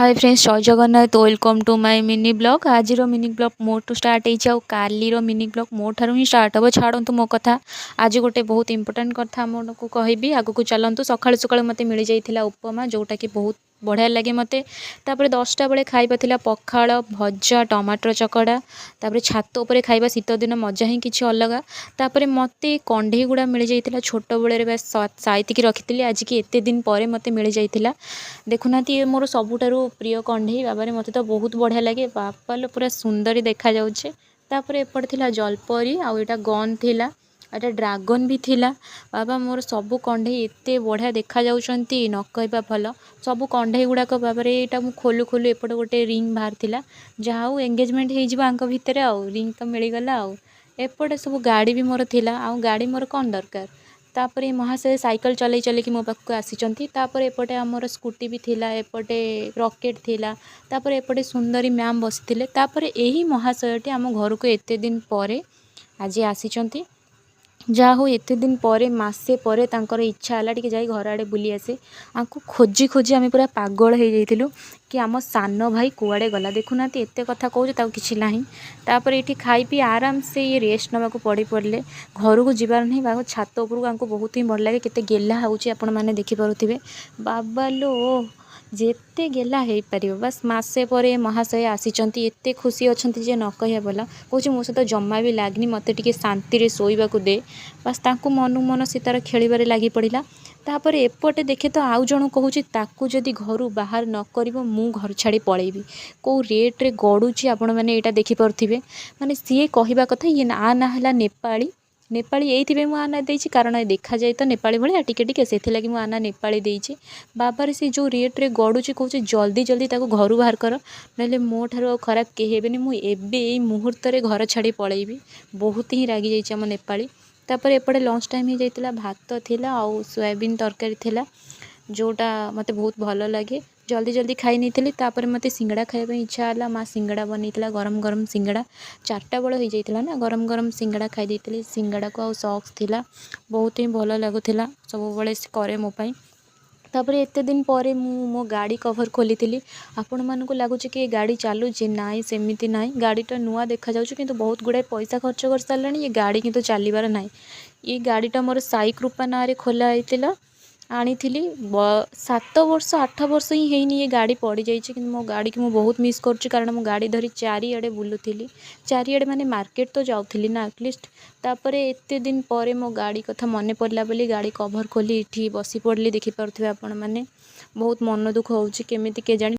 Hi friends Jai Jagannath welcome to my mini blog. आज mini blog मोटू start हो कालीर मिनी ब्लॉग मो ठार ही स्टार्ट हम छाड़ू मो कथा। आज गोटे बहुत इंपोर्टेंट कथा आपको कहबी आगक चलतु। सकाळु सकाळु मते मिल जाइथिला उपमा जोटा कि बहुत बढ़िया लगे मते। तापर 10टा बेले खाइबा थिला पखाळ भजा टमाटर चकड़ा। तापर छात उपरे खाइबा शीत दिन मजा ही किछि अलग। तापर मते कंढे गुड़ा मिल जाइथिला छोट बेले बस साइतिकी रखिथिली। आज की एते दिन परे मते मिल जाइथिला। देखुना ये मोर सबुठारु प्रिय कंढे बाबा रे मते तो बहुत बढ़िया लगे। बापा पूरा सुंदर देखा जाउछे। तापर एपट थिला जलपरी आउ एटा गन थिला एटा ड्रागन भी थिला। बाबा मोर सबु कंढे एते बढ़िया देखा जाउछंती न कहबा भल। सबु कंढे गुड़ाक बाबा रे एटा मु खोलु खोलु एपट गोटे रिंग बाहर थिला। जहाउ एंगेजमेंट हे जिबा आंक भितरे आउ रिंग तो मिल गला। आउ एपटे सब गाड़ी भी मोर थिला। आउ गाड़ी मोर कौन दरकार। तापर महाशय साइकिल चलै चलै कि मो पाखक आसीचंती। तापर एपटे हमर स्कूटी भी थिला एपटे रॉकेट थिला। तापर एपटे सुंदरी मैम बसिथिले। तापर एही महाशयटी आम घर को एते दिन परे आज आसीचंती। जा हो एते दिन परे मासे परे तांकर इच्छा हला टिके जाई घर आड़े बुली आसे। आंकु खोजी खोजी आम पूरा पागल हो जाइथिलु कि आम सान भाई कुआड़े गला। देखुना एते कथा कहूँ ताऊ किछि नाही। तापर एठी खाई पी आराम से ये रेस्ट नबाकू पड़ी पड़ले। घर को जीवार नहीं बाबा छात उपरକୁ आंकु बहुत ही भल लगे। केते गेला होउची आपण माने देखि पारुथिबे। बाबा लो जेते गेला हे परियो बस मासे परे महाशय आसीचंती। एते खुशी अछंती जे न कहिया बोला कहूँ मो सहित जम्मा भी लागनी मते टिके शांति रे सोइबाकू दे। बस तांकु मनु मन से तार खेलिबारे लागी पड़िला। तापर एपटे देखे तो आउ जण कहूँ ताकू जदि घर बाहर न करिवो मु घर छाड़ी पळेबी। को रेट रे गडुची आपण माने एटा देखि पारुथिबे। माने सीए कहिबा कथा ये ना हला नेपाली नेपाली एइथिबे मु आना देइछि कारण देखा जाए तो नेपाली भलिया टिके टिके सेथि लागि मु आना नेपाली देइछि। बाबारे से जो रेट रे गडुची कहूँ जल्दी जल्दी ताको घर बाहर कर नले मो ठारो खराब केही हेबेनी। मु एबे एई मुहूर्त रे घर छाड़ी पळेबी। बहुत ही रागी जाइछि हम नेपाली। तापर एपटे लंच टाइम ही जाइतिला भात थिला आउ सोयाबीन तरकारी थिला जोटा मते बहुत भल लगे। जल्दी जल्दी खाई नहीं। तापर मते सिंगड़ा खाइबा इच्छा हला। माँ सिंगड़ा बनईतिला गरम गरम सिंगड़ा 4टा बेल हो जाइतिला ना गरम गरम सिंगड़ा खाई देइतिली। सिंगड़ा को आउ सॉक्स थिला बहुत ही भल लागुथिला सब बेले से करे मो पई। तापर एते दिन परे मो गाड़ी कवर खोली थी। आपण मानकु लागुच कि गाड़ी चालू नाई सेमिति नाई। गाड़ीटा नुआ देखा जाउछ किंतु बहुत गुड़ाए पैसा खर्च कर सारलानी। ये गाड़ी किंतु चलीबार नाई। ये गाड़ीटा मोर साई कृपा ना रे खोला होइतिला आनी 7 वर्ष 8 वर्ष ही हेनी ये गाड़ी पड़ी जाइए। कि मो गाड़ी की मुझे बहुत मिस करुच्ची कारण मो गाड़ी धरी चारिआडे बुलूली। चारिआडे माने मार्केट तो जाऊली ना एटलिस्ट। तापर एते दिन परे मो गाड़ी कथा मन पड़ला बोली गाड़ी कवर खोली इठी बसी पड़ली। देखिपारुथिबे आपण माने बहुत मन दुख होउची केमिति के जानी।